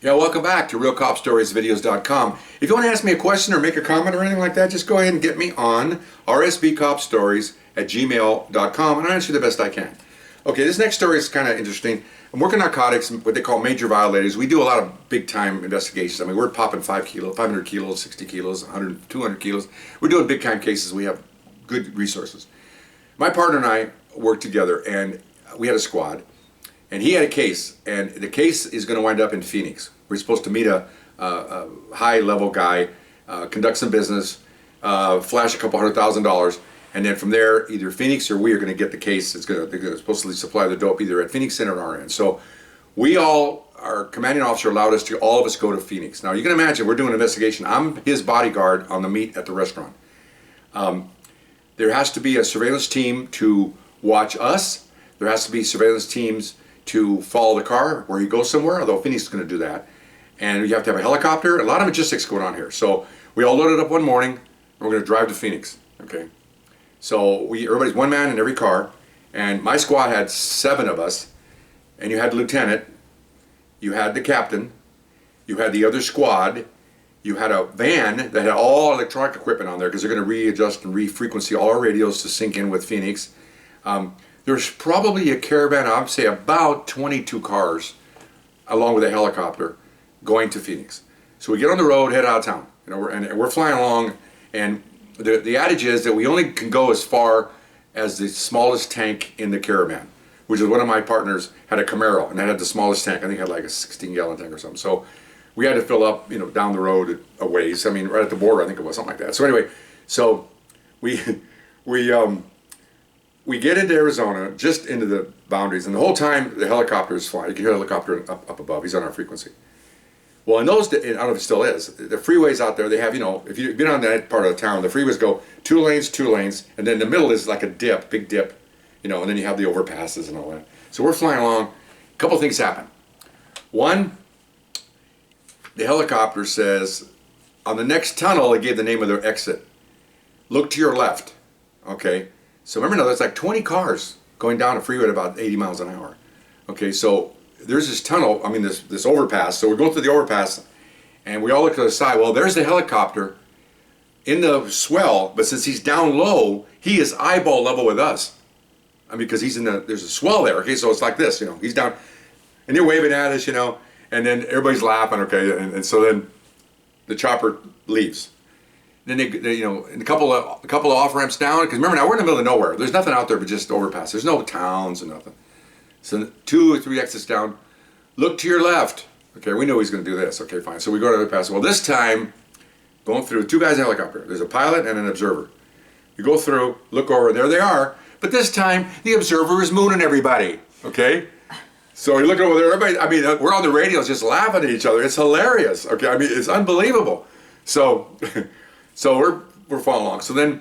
Yeah, welcome back to RealCopStoriesVideos.com. If you want to ask me a question or make a comment or anything like that, just go ahead and get me on rsbcopstories@gmail.com and I'll answer the best I can. Okay, this next story is kind of interesting. I'm working narcotics, what they call major violators. We do a lot of big time investigations. I mean, we're popping 500 kilos, 60 kilos, 100, 200 kilos. We're doing big time cases. We have good resources. My partner and I worked together and we had a squad. And he had a case, and the case is going to wind up in Phoenix. We're supposed to meet a high-level guy, conduct some business, flash a couple $100,000, and then from there, either Phoenix or we are going to get the case. They're going to supposedly supply the dope either at Phoenix Center or our end. So we all, our commanding officer allowed us to, all of us go to Phoenix. Now you can imagine, we're doing an investigation. I'm his bodyguard on the meet at the restaurant. There has to be a surveillance team to watch us. There has to be surveillance teams to follow the car where he goes somewhere, although Phoenix is going to do that. And you have to have a helicopter, a lot of logistics going on here. So we all loaded up one morning, and we're going to drive to Phoenix, okay? So everybody's one man in every car, and my squad had 7 of us, and you had the lieutenant, you had the captain, you had the other squad, you had a van that had all electronic equipment on there because they're going to readjust and re-frequency all our radios to sync in with Phoenix. There's probably a caravan, I'd say about 22 cars, along with a helicopter, going to Phoenix. So we get on the road, head out of town, and we're flying along, and the adage is that we only can go as far as the smallest tank in the caravan, which is one of my partners had a Camaro, and that had the smallest tank. I think it had like a 16-gallon tank or something. So we had to fill up, down the road a ways. I mean, right at the border, I think it was something like that. So anyway, so we get into Arizona, just into the boundaries, and the whole time the helicopter is flying. You can hear the helicopter up above. He's on our frequency. Well, in those days, I don't know if it still is, the freeways out there, they have, if you've been on that part of the town, the freeways go 2 lanes, 2 lanes, and then the middle is like a dip, big dip, and then you have the overpasses and all that. So we're flying along. A couple things happen. One, the helicopter says, on the next tunnel, they gave the name of their exit. Look to your left, okay? So remember now, there's like 20 cars going down a freeway at about 80 miles an hour. Okay, so there's this tunnel, this overpass. So we're going through the overpass, and we all look to the side. Well, there's the helicopter in the swell, but since he's down low, he is eyeball level with us. Because he's there's a swell there. Okay, so it's like this, he's down, and they're waving at us, and then everybody's laughing. Okay, and so then the chopper leaves. Then they a couple of off ramps down, because remember now we're in the middle of nowhere. There's nothing out there but just overpass. There's no towns and nothing. So 2 or 3 exits down. Look to your left. Okay, we knew he was going to do this. Okay, fine. So we go to the pass. Well, this time, going through 2 guys in a helicopter. There's a pilot and an observer. You go through, look over, there they are. But this time, the observer is mooning everybody. Okay. So you're looking over there. Everybody. We're on the radios just laughing at each other. It's hilarious. Okay. It's unbelievable. So. So we're following along. So then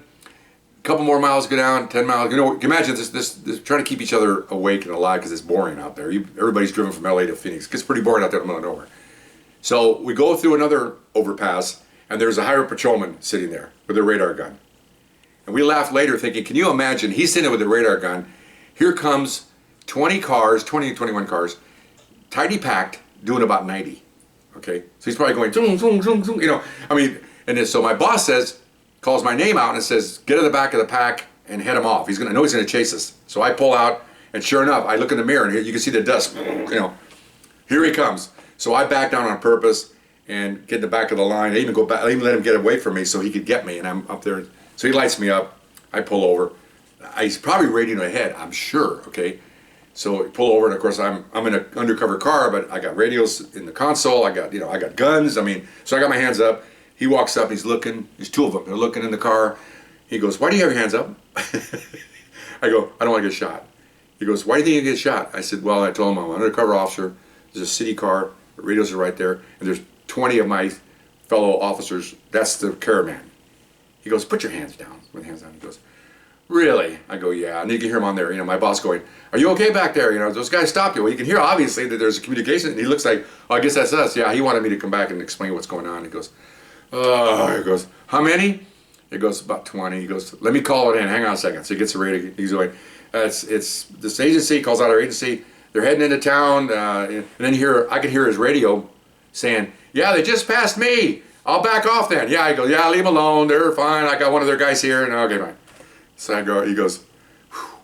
a couple more miles go down, 10 miles. You can imagine this trying to keep each other awake and alive because it's boring out there. Everybody's driven from LA to Phoenix. It gets pretty boring out there in the middle of nowhere. So we go through another overpass, and there's a highway patrolman sitting there with a radar gun. And we laughed later thinking, can you imagine, he's sitting there with a radar gun. Here comes 20 cars, 20, 21 cars, tightly packed, doing about 90. Okay? So he's probably going, zoom, zoom, zoom, zoom, And then, so my boss calls my name out and says, get in the back of the pack and head him off. I know he's going to chase us. So I pull out, and sure enough, I look in the mirror, and you can see the dust. Here he comes. So I back down on purpose and get in the back of the line. I even go back. I even let him get away from me so he could get me, and I'm up there. So he lights me up. I pull over. He's probably radioing ahead, I'm sure. Okay. So I pull over, and of course I'm in an undercover car, but I got radios in the console. I got I got guns. So I got my hands up. He walks up, he's looking, there's 2 of them, they're looking in the car. He goes, why do you have your hands up? I go, I don't want to get shot. He goes, why do you think you get shot? I said, well, I told him I'm an undercover officer, there's a city car, the radios are right there, and there's 20 of my fellow officers, that's the caravan. He goes, put your hands down, with hands down. He goes, really? I go, yeah, and you can hear him on there, my boss going, are you okay back there? Those guys stopped you. Well, you can hear obviously that there's a communication, and he looks like, oh, I guess that's us. Yeah, he wanted me to come back and explain what's going on. He goes, he goes, how many? He goes, about 20. He goes, let me call it in. Hang on a second. So he gets the radio. He's going, it's this agency, calls out our agency. They're heading into town. And then I can hear his radio saying, yeah, they just passed me. I'll back off then. Yeah, I go, yeah, leave them alone. They're fine. I got one of their guys here. And okay, fine. So I go, he goes, whew,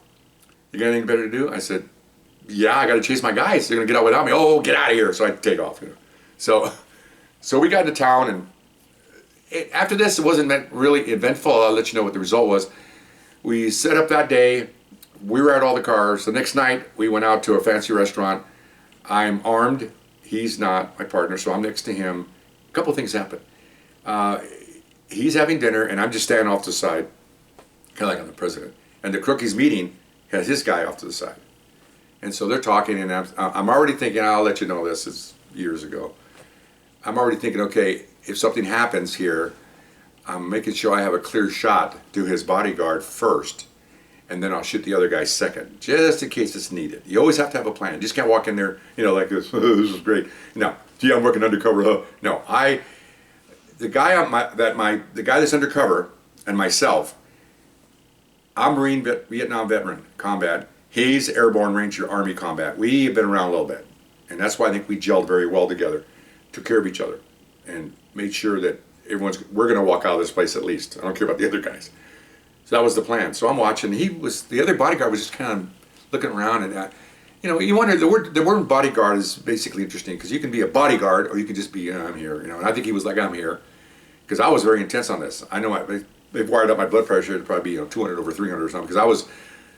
you got anything better to do? I said, yeah, I got to chase my guys. They're going to get out without me. Oh, get out of here. So I take off. So we got into town, and after this, it wasn't really eventful. I'll let you know what the result was. We set up that day. We were at all the cars. The next night, we went out to a fancy restaurant. I'm armed. He's not, my partner, so I'm next to him. A couple things happen. He's having dinner, and I'm just standing off to the side, kind of like I'm the president. And the crook he's meeting has his guy off to the side. And so they're talking, and I'm already thinking, I'll let you know this is years ago. I'm already thinking, okay, if something happens here, I'm making sure I have a clear shot to his bodyguard first, and then I'll shoot the other guy second, just in case it's needed. You always have to have a plan. You just can't walk in there, like this. This is great. No, gee, I'm working undercover. No, the guy that's undercover and myself. I'm Marine Vietnam veteran combat. He's Airborne Ranger Army combat. We have been around a little bit, and that's why I think we gelled very well together. Took care of each other, and made sure that we're going to walk out of this place at least. I don't care about the other guys. So that was the plan. So I'm watching. The other bodyguard was just kind of looking around, and you wonder, the word bodyguard is basically interesting because you can be a bodyguard or you can just be, I'm here, and I think he was like, I'm here, because I was very intense on this. I know they've wired up my blood pressure. It'd probably be 200 over 300 or something, because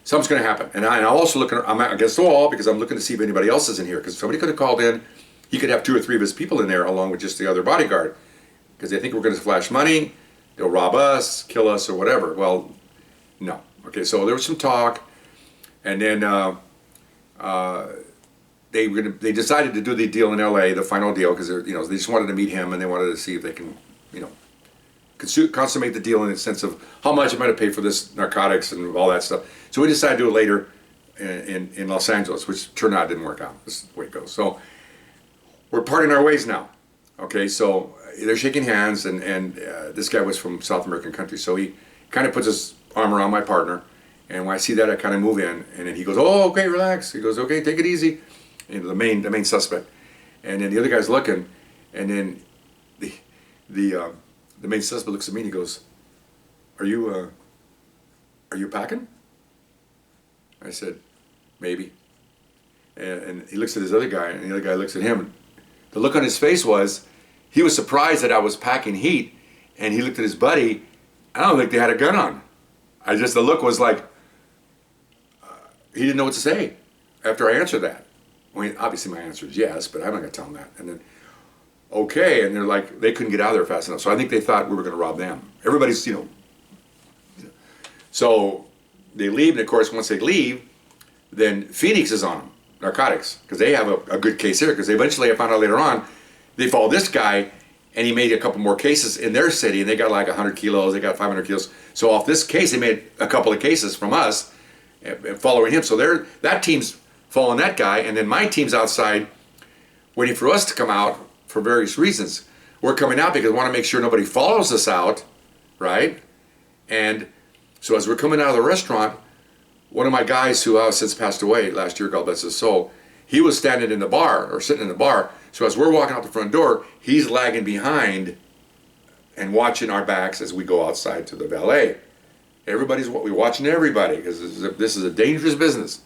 something's going to happen. And I'm also I'm against the wall because I'm looking to see if anybody else is in here, because somebody could have called in. He could have 2 or 3 of his people in there along with just the other bodyguard, because they think we're going to flash money, they'll rob us, kill us, or whatever. Well, no. Okay, so there was some talk, and then they decided to do the deal in L.A., the final deal, because they just wanted to meet him, and they wanted to see if they can consummate the deal in the sense of how much I'm going to pay for this narcotics and all that stuff. So we decided to do it later in Los Angeles, which turned out didn't work out. This is the way it goes. So we're parting our ways now. Okay, so they're shaking hands, and this guy was from South American country, so he kind of puts his arm around my partner, and when I see that, I kind of move in, and then he goes, "Oh, okay, relax." He goes, "Okay, take it easy." The main suspect, and then the other guy's looking, and then the main suspect looks at me and he goes, "Are you packing?" I said, "Maybe." And he looks at his other guy, and the other guy looks at him. The look on his face was, he was surprised that I was packing heat, and he looked at his buddy. I don't think they had a gun on. The look was like, he didn't know what to say after I answered that. I mean, obviously my answer is yes, but I'm not going to tell him that. And then, okay, and they're like, they couldn't get out of there fast enough. So I think they thought we were going to rob them. Everybody's, So they leave, and of course, once they leave, then Phoenix is on them, narcotics, because they have a good case here, because eventually I found out later on, they followed this guy, and he made a couple more cases in their city, and they got like 100 kilos, they got 500 kilos. So off this case, they made a couple of cases from us, following him. So that team's following that guy, and then my team's outside waiting for us to come out for various reasons. We're coming out because we want to make sure nobody follows us out, right? And so as we're coming out of the restaurant, one of my guys who has since passed away last year, God bless his soul, he was standing in the bar, or sitting in the bar. So as we're walking out the front door, he's lagging behind and watching our backs as we go outside to the valet. We're watching everybody, because this is a dangerous business.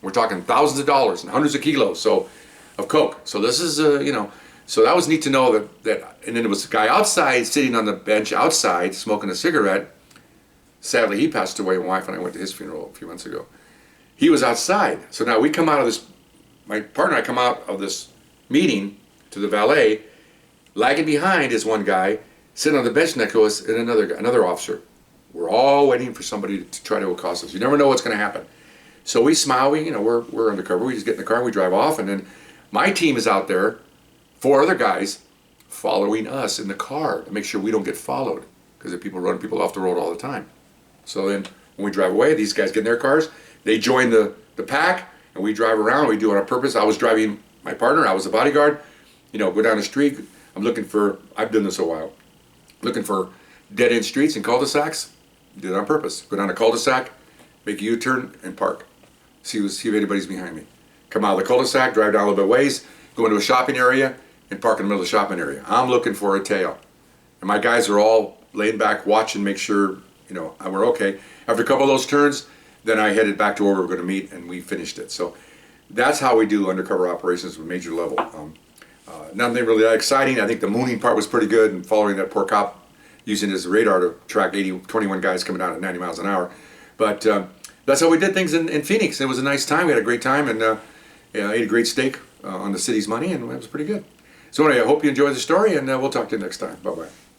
We're talking thousands of dollars and hundreds of kilos of coke. So this is, so that was neat to know that. And then there was a guy outside sitting on the bench outside smoking a cigarette. Sadly, he passed away. My wife and I went to his funeral a few months ago. He was outside. So now we come out of this, my partner and I come out of this meeting to the valet. Lagging behind is one guy, sitting on the bench next to us, and another officer. We're all waiting for somebody to try to accost us. You never know what's going to happen. So we smile, we're undercover. We just get in the car and we drive off, and then my team is out there, 4 other guys following us in the car to make sure we don't get followed, because there are people running people off the road all the time. So then when we drive away, these guys get in their cars, they join the pack, and we drive around. We do it on purpose. I was driving my partner, I was the bodyguard, go down the street. I've done this a while, looking for dead-end streets and cul-de-sacs. Do it on purpose. Go down a cul-de-sac, make a U-turn, and park. See if anybody's behind me. Come out of the cul-de-sac, drive down a little bit ways, go into a shopping area, and park in the middle of the shopping area. I'm looking for a tail. And my guys are all laying back watching, make sure, we're okay. After a couple of those turns, then I headed back to where we were going to meet, and we finished it. So that's how we do undercover operations with major level. Nothing really that exciting. I think the mooning part was pretty good, and following that poor cop using his radar to track 21 guys coming down at 90 miles an hour. But that's how we did things in Phoenix. It was a nice time. We had a great time, and I ate a great steak on the city's money, and it was pretty good. So anyway, I hope you enjoyed the story, and we'll talk to you next time. Bye-bye.